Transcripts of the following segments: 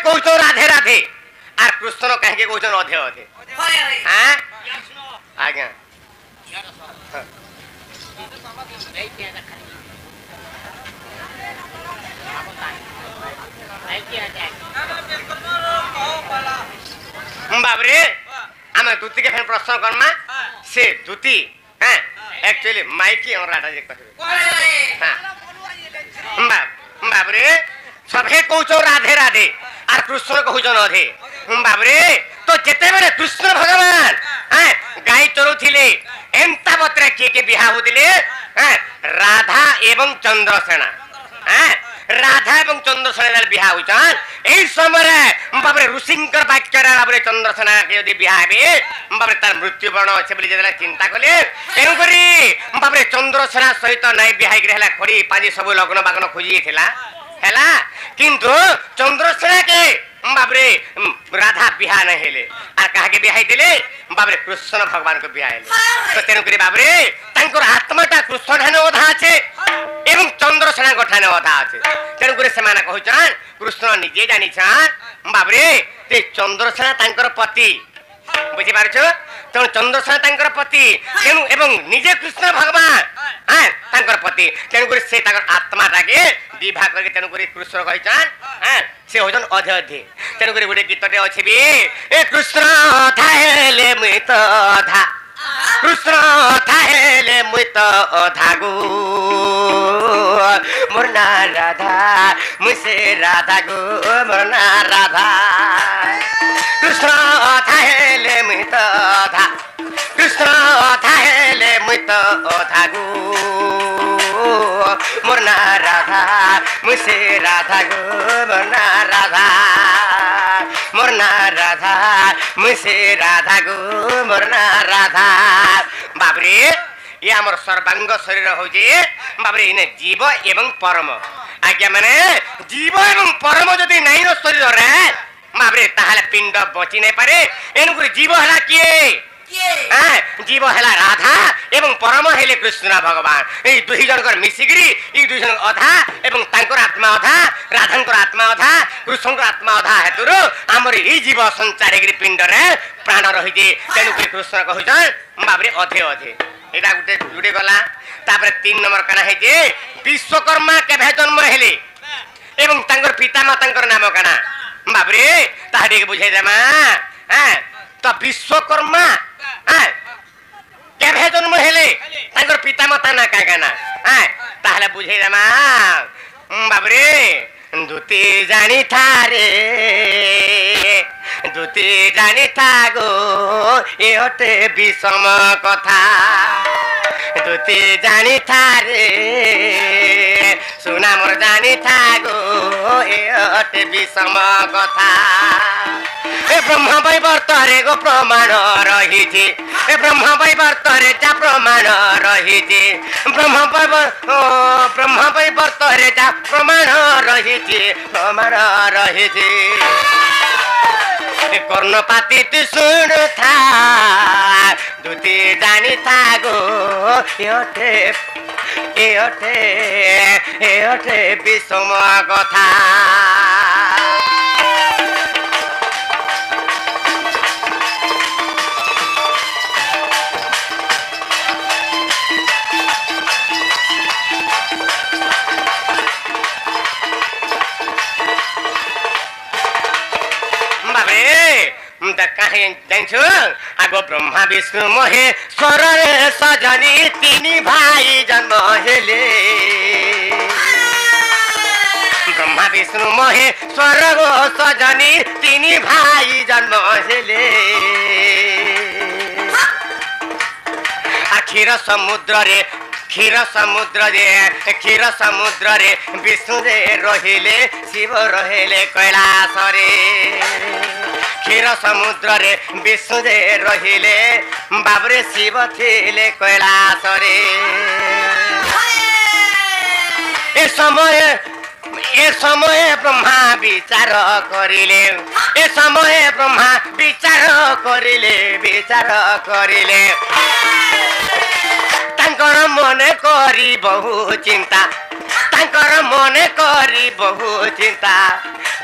कौच Radhe Radhe are Krishna कहीं कौच अधे अधे हाँ आज्ञा बाबरे आम दूती के फेन प्रश्न करमा से दूती हाँ एक्चुअली माइकी और राधा जी कहे हाँ बाबरे सभे कौच राधे राधे आर कृष्ण कहूचन अधे बाबरे तो जेते बेले कृष्ण भगवान हाँ गाई चरुथिले एंता बत्रे के बिहा होतिले हाँ राधा एवं चंद्रसेना हाँ राधा एवं चंद्रसेना बिहा होचन एई समय बाबरे ऋषिंकर वाक्य बाबरे चंद्रसेना के यदि बिहा हेबे बाबरे तार मृत्युवरण अछि बोली जेला चिंता कले एनु करी बाबरे चंद्रसेना सहित नै बिहा गिरे हला खड़ी पाजी सब लग्न बागन खोजी थिला हैला किंतु चंद्रसेना के बाबरे राधा बिहा नहीं हेले आ कहा के बिहा दिले बाबरे कृष्ण भगवान को बिहा हेले तो तेनु करी बाबरे तांकर आत्माटा कृष्ण ठाने अधा আছে एवं चंद्रसेना गठाने अधा আছে तेनु करी सेमाना कहउछन कृष्ण निजे जानि छन बाबरे ते चंद्रसेना तांकर पति बुझि पारछो तो चंद्रसेना तांकर पति तेनु एवं निजे कृष्ण भगवान हां तांकर पति तेनु करी से तांकर आत्माटा के विवाह करके तेनु करी कृष्ण कहछन हां से होजन अधे अधे तेनु करी गुटे गीतटे अछि बे ए कृष्ण थाहेले मित धा कृष्ण थाहेले मित धागो मुरना राधा मुसे राधा गो मुरना राधा कृष्ण थाहेले मित धा कृष्ण थाहेले मित धागो मुरना राधा मुसे राधा गो मुरना राधा मुरना राधा मुसे राधा गो मुरना राधा बाबरे ये आमर सर्वांग शरीर होजे बाबरे इने जीव एवं परम आज्ञा माने जीव एवं परम जदि नहीं न शरीर रे बाबरे ताहाले पिंड बची नहीं पारे एनु जीव हला किए जीव है राधा एवं परम हेले कृष्ण भगवान ये दुई जनकर मिसिकी ये दुई जन अधा एवं तांकर आत्मा अधा राधांकर आत्मा अधा कृष्णकर आत्मा अधा हेतु आमर ये जीव संचार पिंड रे प्राण रही तेणुक कृष्ण कहून बाबरे अधे अधे यहाँ गोटे जुड़े गला तापर 3 नंबर काना है विश्वकर्मा केभे जन्म हेले एवं तांकर पिता माता नाम काना बाबरे ताहा बुझे देमा हाँ तो विश्वकर्मा केभे जन्म हेले तांकर पिता माता ना का गाना हां ताहले बुझे देमा बाबरे दुती जानी थारे दुती जानी थागो ए हटे विषम कथा दुती जानी थारे सुना मोर जानी थागो ए हटे विषम कथा ए ब्रह्म वैवर्तरे गो प्रमाण रही ए ब्रह्म वैवर्तरे जा प्रमाण रही ब्रह्म वैवर्तरे जा प्रमाण रही प्रमाण रही कर्णपाती तु सुन था दुती जानी था गो एठे विषम कथा आगो ब्रह्मा विष्णु महेश्वर सजनी 3 भाई जन्म हेले ब्रह्मा विष्णु महेश्वर गो सजनी 3 भाई जन्म हेले क्षीर समुद्र रे विष्णु रे रहिले शिव रहिले कैलाश रे क्षीर समुद्र रे विष्णु रे रहिले बाबरे शिव थिले कैलाश रे ए समय ब्रह्मा विचार करिले ए समय ब्रह्मा विचार करिले तांकर मने करी बहु चिंता तांकर मने करी बहु चिंता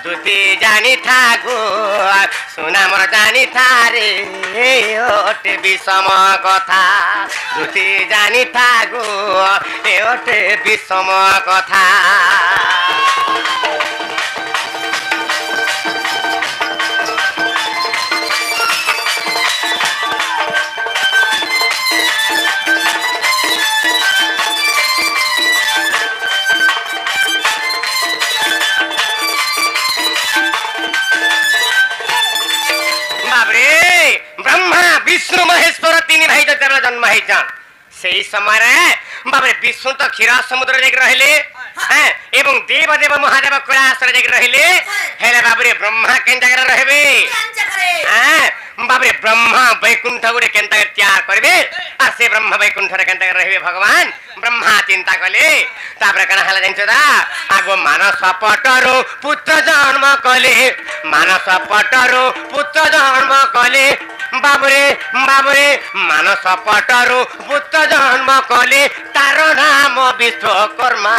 दुती जानी थागो सुना मोर जानी थारे ओटे विषम कथा दुती जानी थागो ओटे विषम कथा ब्रह्मा विष्णु महेश्वर तीन भाई जेतबेले जन्म होइछन सेही समय रे बाबरे विष्णु तो क्षीर समुद्र जाके रहले एवं देव देव महादेव कैलाश रे जाके रहले हेले बाबरे ब्रह्मा केन जगह रहबे बाबरे ब्रह्मा वैकुंठ गुरे केन तक त्याग करबे आ से ब्रह्मा वैकुंठ रे केन तक रहबे भगवान ब्रह्मा चिंता कले तापर कना हला जंचदा आगो मानस पटरो पुत्र जन्म कले मानस पटरो पुत्र जन्म कले बाबरे बाबरे मानस पटरो पुत्र जन्म कले तार नाम विश्वकर्मा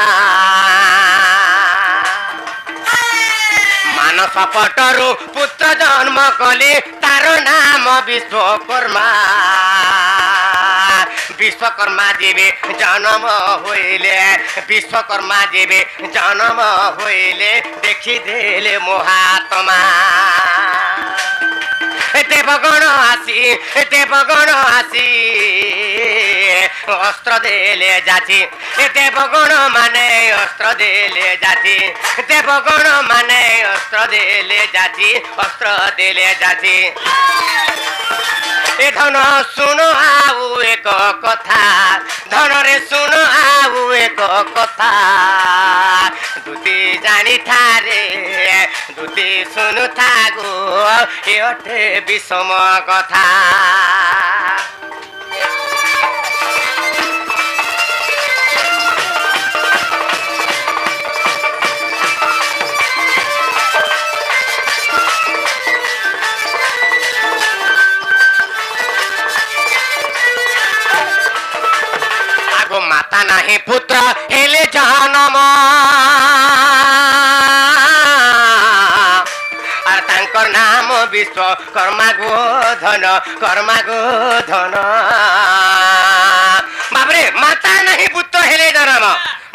मानस पटरो पुत्र जन्म कले तार नाम विश्वकर्मा विश्वकर्मा जीवे जन्म होइले विश्वकर्मा जीवे जन्म होइले देखि देले महात्मा देवगण आसी अस्त्र देले जाति देवगण माने अस्त्र देले जाति देवगण माने अस्त्र देले जाति ए धन सुन आउ एक कथा धन रे सुन आउ एक कथा दुती जानी थारे दुती सुनु थागो एठे विषम कथा माता नहीं पुत्र हेले जन्म और तांकर नाम विश्वकर्मा गोधन बाबरे माता नहीं पुत्र हेले जन्म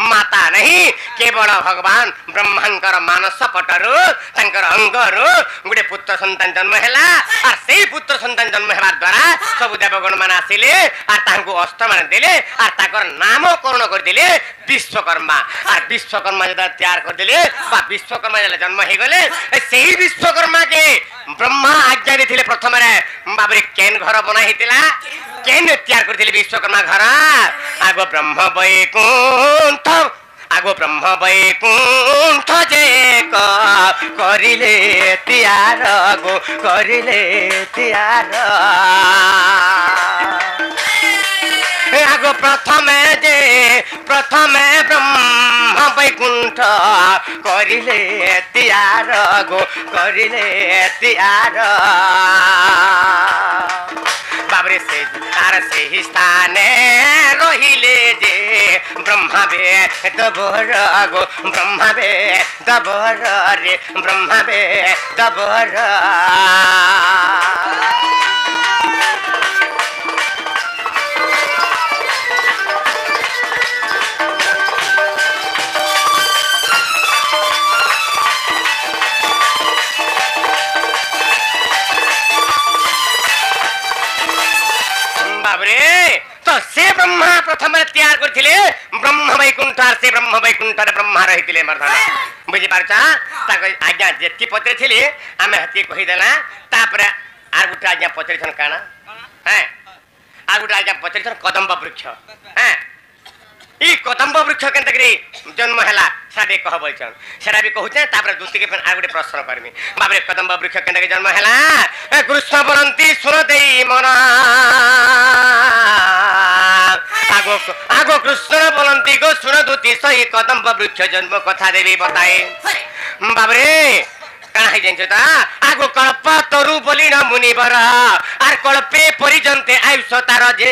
माता नहीं केवल भगवान ब्रह्मांकर मानस पटरु तांकर अंगरु गुटे पुत्र संतान जन्म हैला और सेही पुत्र संतान जन्म हेबा द्वारा सब देवगण मान आसिले और तांको अस्त्र मान देले और ताकर नामकरण कर दिले विश्वकर्मा और विश्वकर्मा जदा तैयार कर दिले बा विश्वकर्मा जले जन्म हे गले सेही विश्वकर्मा के ब्रह्मा आज्ञा देथिले प्रथम रे बाबरे केन घर बना हितिला केन तैयार कर दिले विश्वकर्मा घर आगो ब्रह्म वैकुंठ जे करिले तैयार गो करिले तैयार आगो प्रथमे ब्रह्म वैकुंठ करिले तैयार गो करिले तैयार बाबरे से तार से ही स्थाने रहिले जे ब्रह्मा बे दबर गो ब्रह्मा बे दबर रे ब्रह्मा बे दबर तो से ब्रह्मा प्रथम तैयार करथिले ब्रह्म वैकुंठ से ब्रह्म वैकुंठ ब्रह्मा रहिथिले मर्दना बुझि पारछा ताको आज्ञा जेति पत्रे थिले आमे हति कहि देला तापरे आर गुटा आज्ञा पत्रे छन काना हैं आर गुटा आज्ञा पत्रे छन कदम्ब वृक्ष हैं ई कदम्ब वृक्ष केनतकरी जन्म हैला साबे कह बोलछन सेरा भी कहउछे तापरे दूसरी के आर गुटे प्रश्न करमी बाबरे कदम्ब वृक्ष केनतकरी जन्म हैला ए कृष्ण बरंती सुन देई मन आगो कृष्ण बोलती गो सुन दूती सही कदम्ब वृक्ष जन्म कथा देवी बताए बाबरे କାଣା ହେଇ ଜାଣିଛ ତ ଆଗୁ କଳ୍ପ ତରୁ ବୋଲି ନ ମୁନିବର ଆର୍ କଳ୍ପେ ପରିଜନ୍ତେ ଆୟୁଷ ତାର ଯେ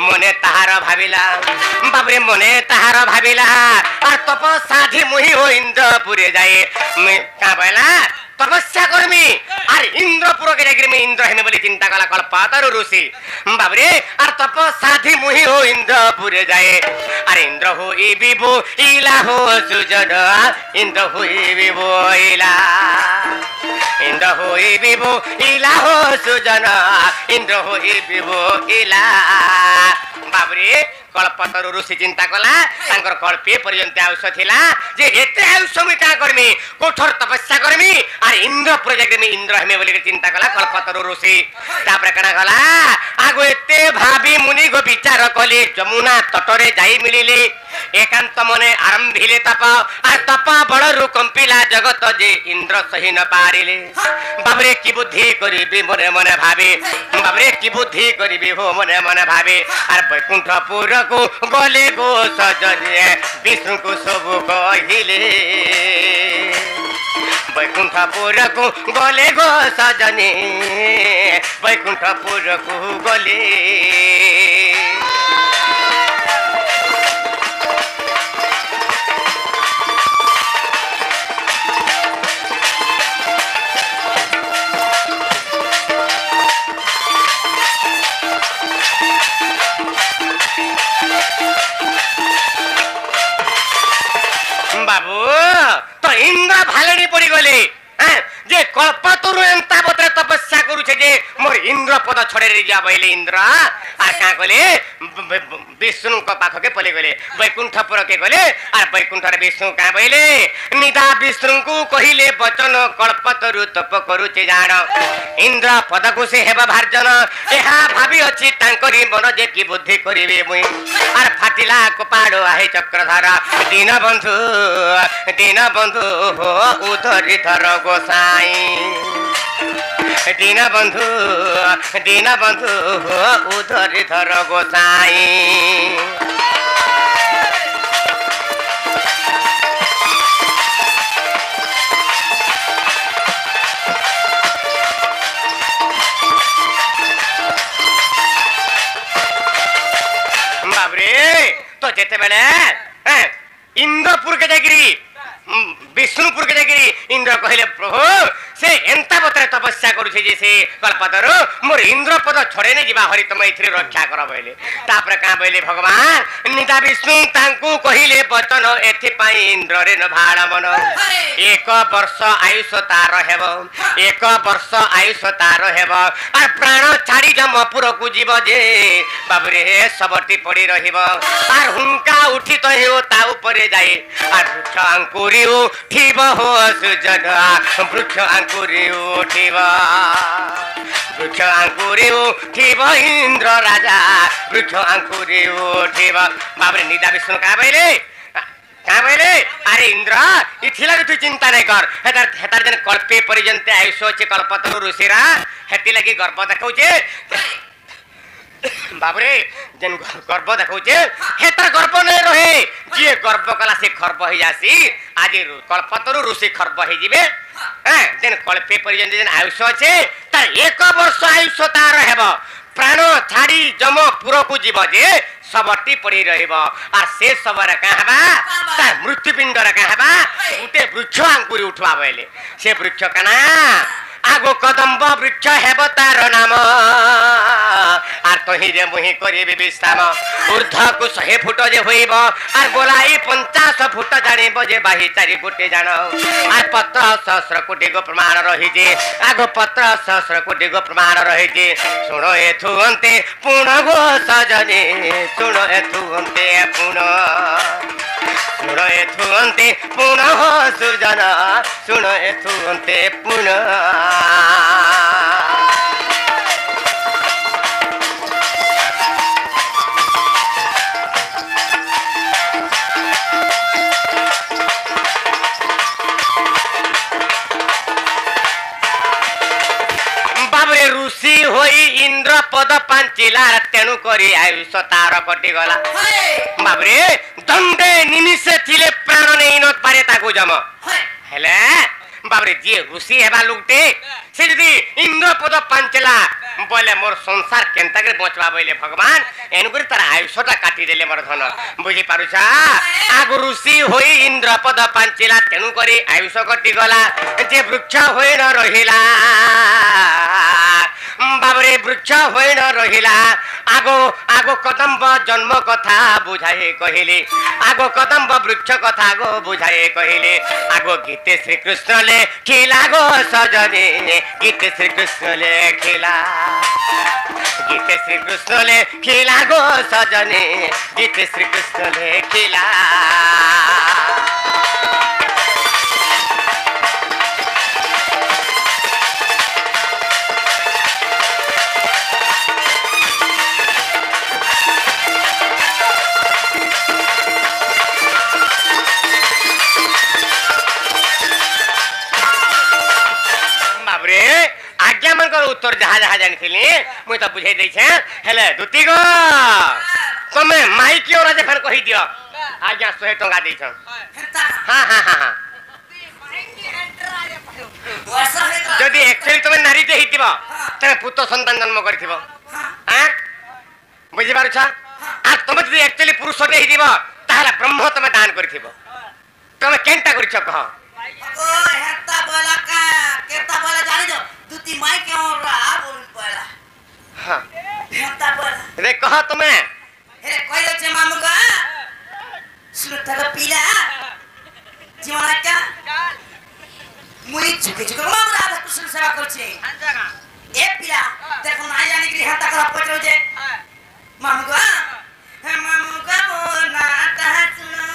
ମନେ ତାହାର ଭାବିଲା ବାବୁରେ ମନେ ତାହାର ଭାବିଲା ଆର୍ ତପ ସାଧି ମୁହି ହୋ ଇନ୍ଦ୍ରପୁରେ ଯାଏ କାଁ କହିଲା तपस्या कर्मी आर इंद्रपुर के जाकर मैं इंद्र हेमे बोली चिंता कला कल्पतरु ऋषि बाबरे आर तप साधि मुहि हो इंद्रपुरे जाए अरे इंद्र हो ई विभो इला हो सुजन इंद्र हो ई विभो इला इंद्र हो ई विभो इला हो सुजन इंद्र हो ई विभो इला बाबरे कल्पतरु ऋषि चिंता कला तांकर कल्पे पर्यंत आयुष थिला जे एते आयुष मी का करमी कठोर तपस्या करमी आर इंद्रपुर जाके मैं इंद्र हेमे बोली चिंता कला कल्पतरु ऋषि तापर कणा गला आगो एते भाबी मुनि गो विचार कले जमुना तटरे जाई मिलिले एकांत मने आरंभिले तप आर तप बड़रु कंपिला जगत जे इंद्र सही न पारिले बाबरे की बुद्धि करिबे मने मने भाबे बाबरे की बुद्धि करिबे हो मने मने भाबे आर वैकुंठपुर को गले गो सजने विष्णु को सब कहिले वैकुंठपुर को गले गो सजने वैकुंठपुर को गले बाबू तो इंद्र भालड़ी पड़ी गले जे कल्पतरु एंता बतरे तपस्या करूछे जे मोर इंद्र पद छड़े रे जा बइले इंद्र आ का गले विष्णु को पाख के पले गले वैकुंठपुर के गले आ वैकुंठ रे विष्णु का बइले निदा विष्णु को कहिले वचन कल्पतरु तप करूछे जान इंद्र पद को से हेबा भार्जन एहा भाबी अछि तांकरी मन जे की बुद्धि करिवे मुई आर फाटिला कपाड़ो आहे चक्रधारा दीन बंधु हो उधरी धर गोसाई दीन बंधु हो उधरी धर गोसाई बाबरे तो जेते बेले इंद्रपुर के जागिरी विष्णुपुर के जागिरी इंद्र कहले प्रभु से एंता बतरे तपस्या करूछे जे से कल्पतरु मोर इंद्र पद छड़े ने जीवा हरि तुम इथरे रक्षा कर बइले तापर का बइले भगवान निदा विष्णु तांकू कहिले वचन एथि पई इंद्र रे न भाड़ मन एक वर्ष आयुष तार हेबो एक वर्ष आयुष तार हेबो आ प्राण छाड़ी जमपुर को जीव जे बाबरे सबटी पड़ी रहिबो आ हुंका उठी तो हेओ ता ऊपर जाए आ वृक्ष अंकुरी उठिब हो सुजन वृक्ष अंकुरी उठिब वृक्ष अंकुरी उठिब इंद्र राजा वृक्ष अंकुरी उठिब बाबरे निदा विष्णु का बइले अरे इंद्र इथिला तू चिंता नहीं कर हेतार जन कल्पे परिजंते आयुष अछि कल्पतरु ऋषिरा हेति लगी गर्भ देखौचे बाबरे जन गर्भ देखौचे हेतार गर्भ नहीं रहे जे गर्भ कला से खर्ब हो जासी आज कल्पतरु ऋषि खर्ब हो जिवे जन कल्पे परिजंते जन आयुष अछि तार एक वर्ष आयुष तार हेबो प्राण छाड़ी जमपुर को जीव जे सबटी पड़ी रहिबो आ से सबरे कहबा ता मृत्युपिंड रे कहबा उते वृक्ष अंकुरी उठवा बइले से वृक्ष कना आगो कदम्ब वृक्ष हेब तार नाम आर तही रे मुहि करिबे विश्राम ऊर्ध को 100 फुट जे होइबो आर गोलाई 50 फुट जानिबो जे बाही 4 फुट जानो आर पत्र सहस्र कोटि गो प्रमाण रहि जे आगो पत्र सहस्र कोटि गो प्रमाण रहि जे सुनो एथु अन्ते पुण गो सजने सुनो एथु अन्ते पुण सुनो एथु अन्ते पुण हो सुजना सुनो एथु अन्ते पुण बाबरे ऋषि होई इंद्र पद पांचिला तेणु करी आयुष तार कटि गला बाबरे दंडे निमिषे थिले प्राण नहीं न पारे ताकू जम हेले बाबरे जी ऋषि हेबा लुगटे से यदि इंद्रपद पांचला बोले मोर संसार केनता के बचवा बोले भगवान एनुकरी तार आयुषटा काटी देले मोर धन बुझी पारुछा आगु ऋषि होई इंद्रपद पांचला तेनु करी आयुष कटी गला जे वृक्ष होई न रहिला बाबरे वृक्ष होई न रहिला आगो आगो कदम्ब जन्म कथा बुझाए कहिले आगो कदम्ब वृक्ष कथा गो बुझाए कहिले आगो गीते श्री कृष्ण ले खिला गो सजने गीते श्री कृष्ण ले खिला गीते श्री कृष्ण ले खिला गो सजने गीते श्री कृष्ण ले खिला आज्ञा मन कर उत्तर जहा जहा जानी मुई तो बुझे दै छे हेले दुती गो तमे माई की ओरा जखन कहि दियो आज्ञा 100 टका दै छ हां हां हां जदी एक्चुअली तमे नारी ते हितिबो तमे पुत्र संतान जन्म करथिबो हां बुझि पारु छ आ तमे जदी एक्चुअली पुरुष ते हितिबो ताला ब्रह्म तमे दान करथिबो तमे केनटा करिछ कह ओ हेता बोला का केता बोला जानि दो दुती माई के ओरा बोल पड़ा हां हेता बोला रे कह तमे हे कइले छे मामुगा सुरतर पीला जीवन का मुई झुके झुके मामू राधा कृष्ण सेवा करछे ए पीला देखो ना जानि कि हेता करा पटो जे मामुगा हे मामुगा बोला ता सुनो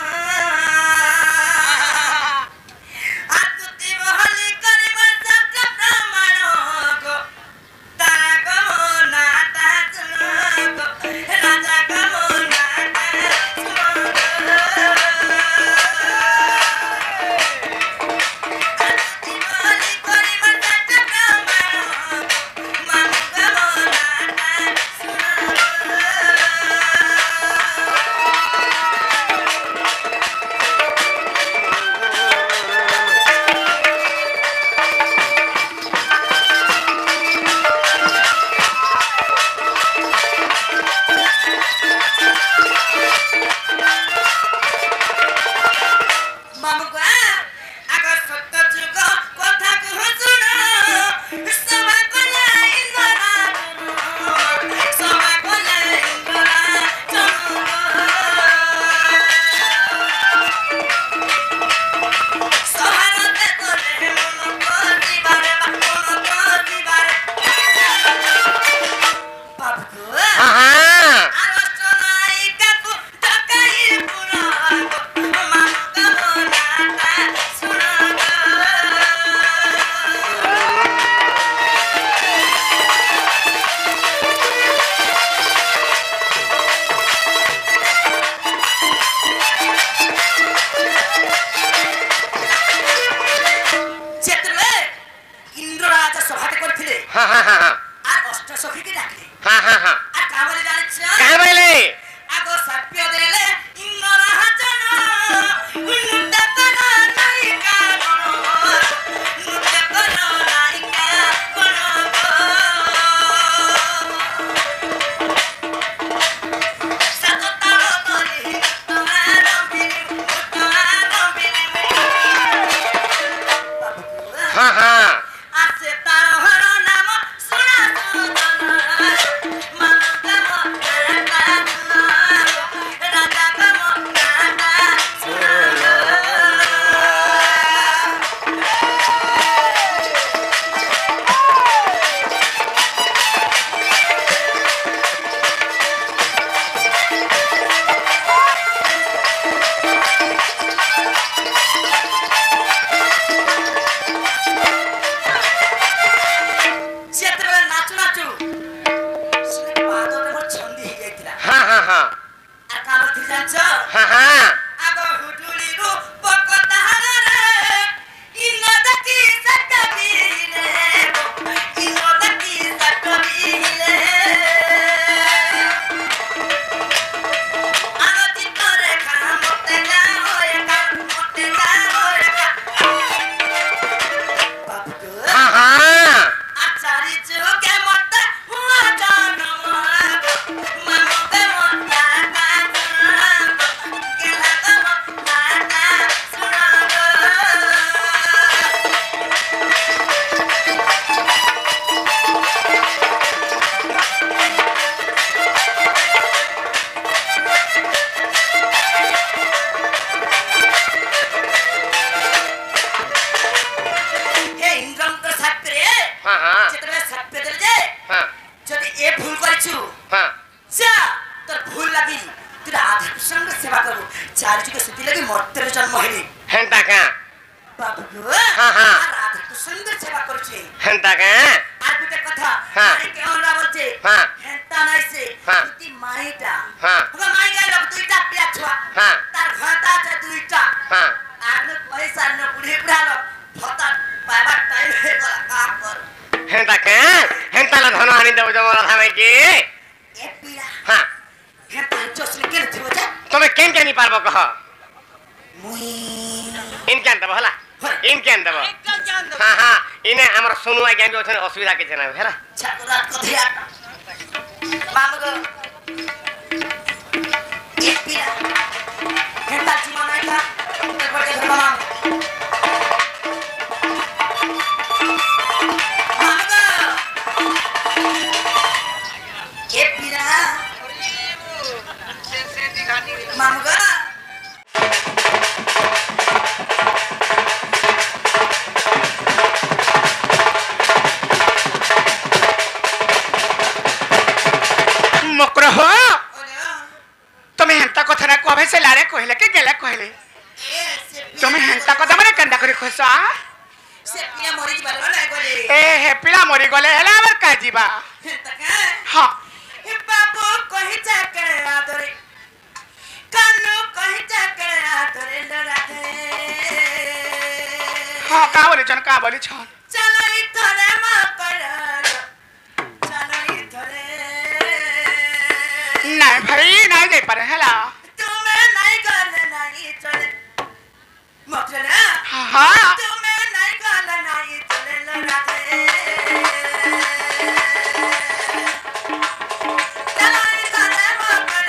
हां हां যেতবে সত্যে দেলে যে हां যদি এ ভুল করিছু हां যা তোর ভুল লাগি তুই রাধা কৃষ্ণଙ୍କ সেবা করবু চারি যুগে সেতি লাগি মর্ত্যের জন্ম হেলি हेंता का বাবু গো हाँ, हाँ। রাধা কৃষ্ণଙ୍କ সেবা করছে हेंता का আর দুটো কথা হ্যাঁ। মাই কেমন বলছে হ্যাঁ। হেনতা নাইছে হ্যাঁ। তুই মাইটা হ্যাঁ। ওগো মাই গেল দুইটা পিয়া ছোয়া হ্যাঁ। তার ঘাটা আছে দুইটা हां আর লোক পয়সা ন বুড়ি বুড়ালো ভতা পাইবার টাইম হয়ে গেল কাম কর हेंता का हेंता ला धन आनी देबो जमरा थामे की এ পিয়া हां হেনতা চসলে কেন থিও যা তুমি কেন কেন পারবো কহ মুই ইনকেন দেবো হলা হ্যাঁ। ইনকেন দেবো हां हां इने हमर सोनुआ ज्ञान जो छन असुविधा के जना हेला ছাত্রাত কথা মামু গো এ পিয়া হেনতা জীবন আইতা তারপর কে ধরবা মামু মামু গো এ পিয়া মামু গো मकर हो ওরে तुम्हें हेंता कथा ना कहे से लारे कहले के गेले कहले এ সে तुम्हें हेंता कथा माने कंदा करे खोसा সে পিয়া মরি যাবার না গলে ए हे पिला मरी गले हेला आबर का जीवा হেনতা কা हां ए बाबू कहि जा करे आदरे कानो कहि जा करे आदरे लराते हां का बोली छन चलो इथरे मा कर चलो इथरे नहीं भाई नहीं दे पारे हेला तुम्हें नहीं गले नहीं चले मकले हां तुम्हें नहीं गले नहीं चले लराते चलो इथरे मा कर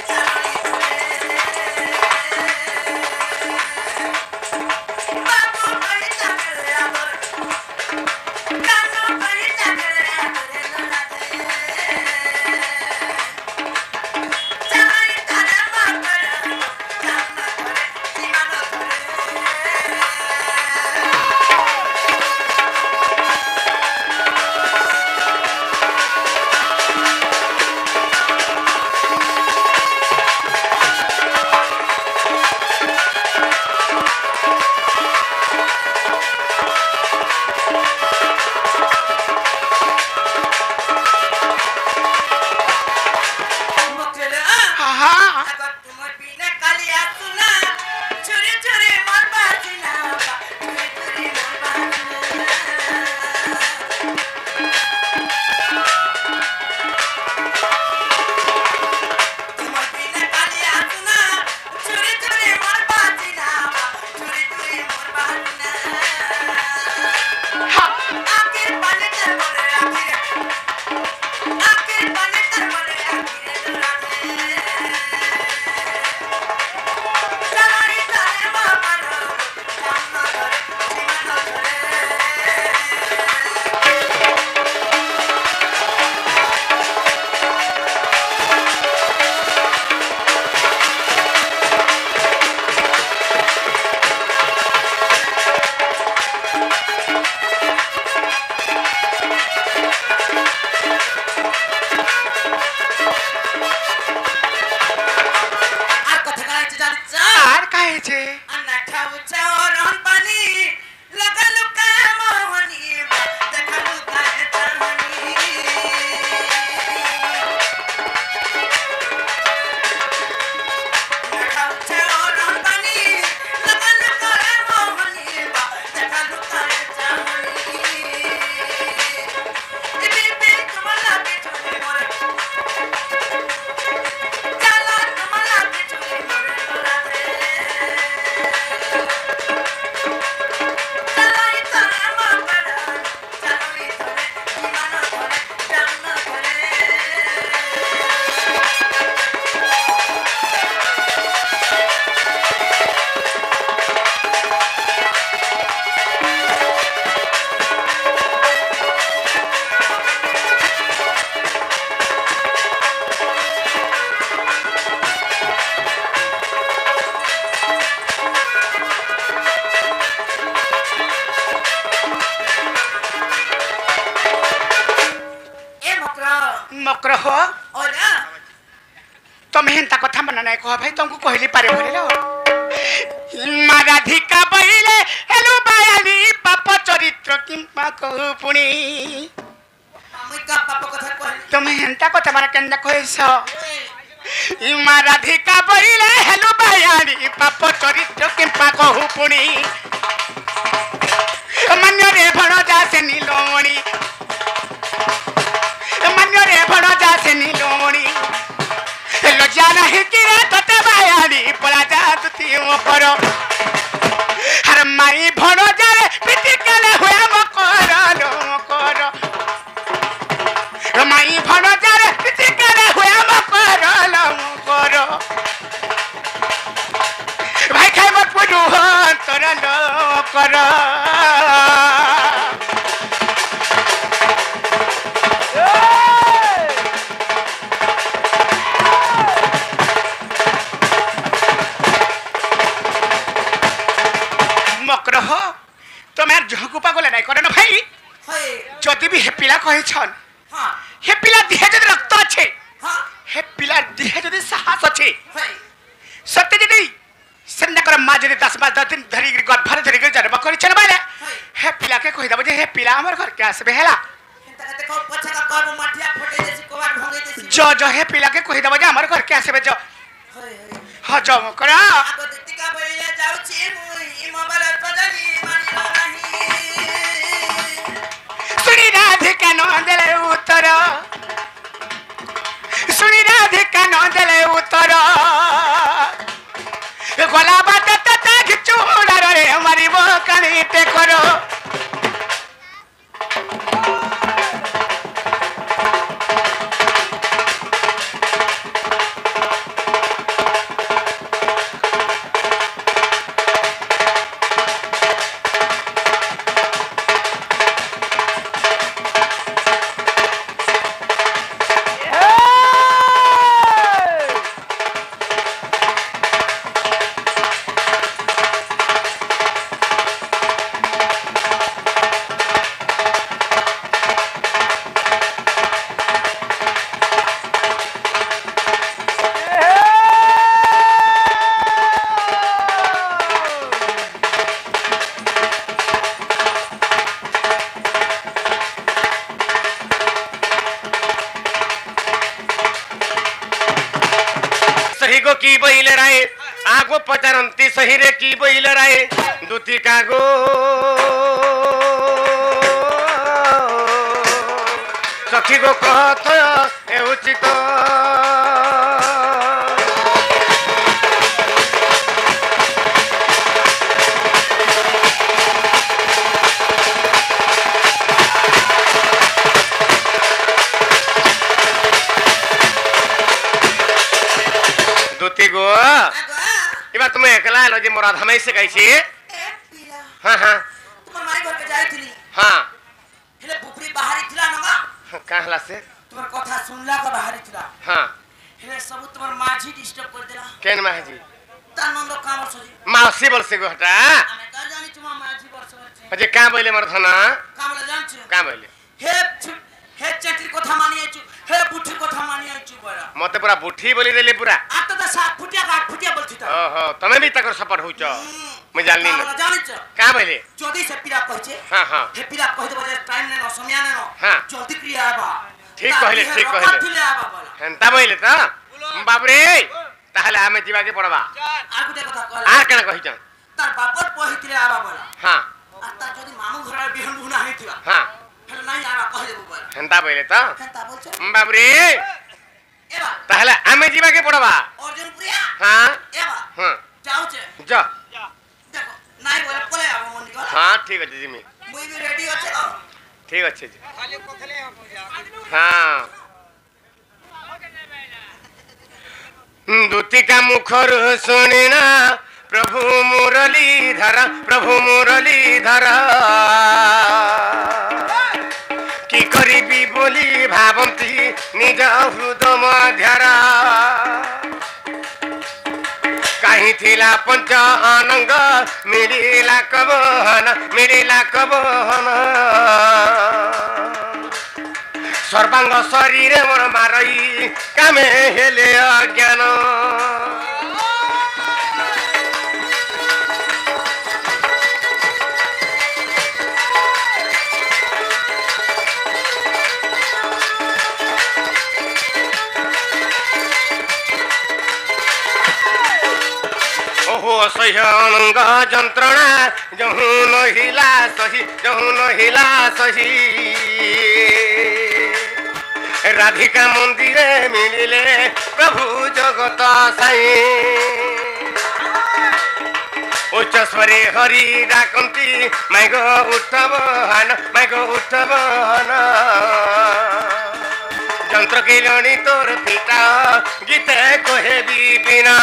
चलो इथरे बाबू कहि जा करे आदरे कानो कहि जा करे आदरे लराते चलो इथरे मा कर चलो करे जीवन करे मकर हो और तुम हेंता कथा मन नहीं कह भाई तुमको कहली पारे भरे माँ राधिका बहिले हेलो बायाली पाप चरित्र किंपा कहू पुणी मुई का पाप कथा कहली तुम हेंता कथा मन केंदा कहैस माँ राधिका बहिले हेलो बायाली पाप चरित्र किंपा कहू पुणी मान्य रे भण जासे नीलोमणि मान्य रे भण जासे नीलोमणि लज्जा नहीं कि रे तते बायाली पला जा तुती ऊपर हर माई भण जारे पिति केले हुए मकर लो मकर माई भण जारे पिति केले हुए मकर लो मकर भाई खाइ मत पुडु तोर लो कर मकर हो तुम्हें झहकु पागल नहीं करे ना भाई जदि भी हे पिला कहे छन हां हे पिला देह जदि रक्त अच्छे हां हे पिला देह जदि साहस अच्छे सत्य जदि संदकर मां जदि 10 दिन धरी गर्भर धरी जन्म करी छन बाले हे पिला के कहि दबो जे हे पिला हमर घर के आसबे हेला देखो पछा का कब माठिया फटे देसी कोबा ढंगे देसी जो जो हे पिला के कहि दबो जे हमर घर के आसबे जो हां जो मकर आगो दितिका बइले जाउ छी मुई ई मोबाइल पजनी मानिलो नहीं सुनी राधिका न देले उत्तर सुनी राधिका न देले उत्तर गला बात तता घिचोड़ा रे हमारी वो कनी ते करो की बहिले राय आगो पचारंती सही रे की बहिले राय दुती कागो सखी गो कहत ए उचित दुती गो इबा तुम्हें एकला लो जे मोरा धमै से कहै छी हां हां तुम माई घर के जाई थली हां हेले बुपरी बाहरी थिला नगा कहला से तुम कथा सुनला का बाहरी थिला हां हेले सब तुम माझी डिस्टर्ब कर देला केन माजी तानंद काम सजी मासी बोल से गो हटा आमे का जानी तुम माझी वर्ष बच्चे अजे का बोले मर धना काम ल जान छु का बोले हे चटरी कथा मानी आइछु हे बुठी कथा मानी आइछु बरा मते पूरा बुठी बोली देले पूरा आत त 7 फुटिया 8 फुटिया बोलछि त ओहो तमे भी तकर सपोर्ट होइछ मैं जाननी न जानि छ का बोले जदी से पीरा कहछे हां हां हे पीरा कहि देबो जे टाइम ने न समय ने न हां जल्दी क्रिया आबा ठीक कहले हेंता बोले त बाप रे ताहले हमें जीवा के पड़बा आ गुटे कथा कहला आ केना कहि छ तार बापर पहितिले आबा बोला हां आ ता जदी मामू घर बिहन बुना हेतिवा हां हेले नाही आबा कहि देबो बोला हेंता बोले त हेंता बोलछ बाप रे एबा ताहले हमें जीवा के पड़बा अर्जुन प्रिया हां एबा हां जाऊ छे जा देखो नाही बोले पले आबो मन निकल हां ठीक है जिमी मुई भी रेडी अछि न ठीक अच्छे जी खाली पथले हां दूती का मुखर सुनिना प्रभु मुरलीधर की करीबी बोली भावंती निज हृदय मध्यर कहीं थिला पंच अनंग मिलिला कबहन सर्वांग शरीर मोर मारई कामे हेले अज्ञान ओहो सह्यंग जंत्रणा जहू नहिला सही राधिका मंदिरे मिलिले प्रभु जगत साई उच्च स्वरे हरि डाकंती माइग उठबहन যন্ত্র কিলনি তোর পিতা গীতে কহে বিনা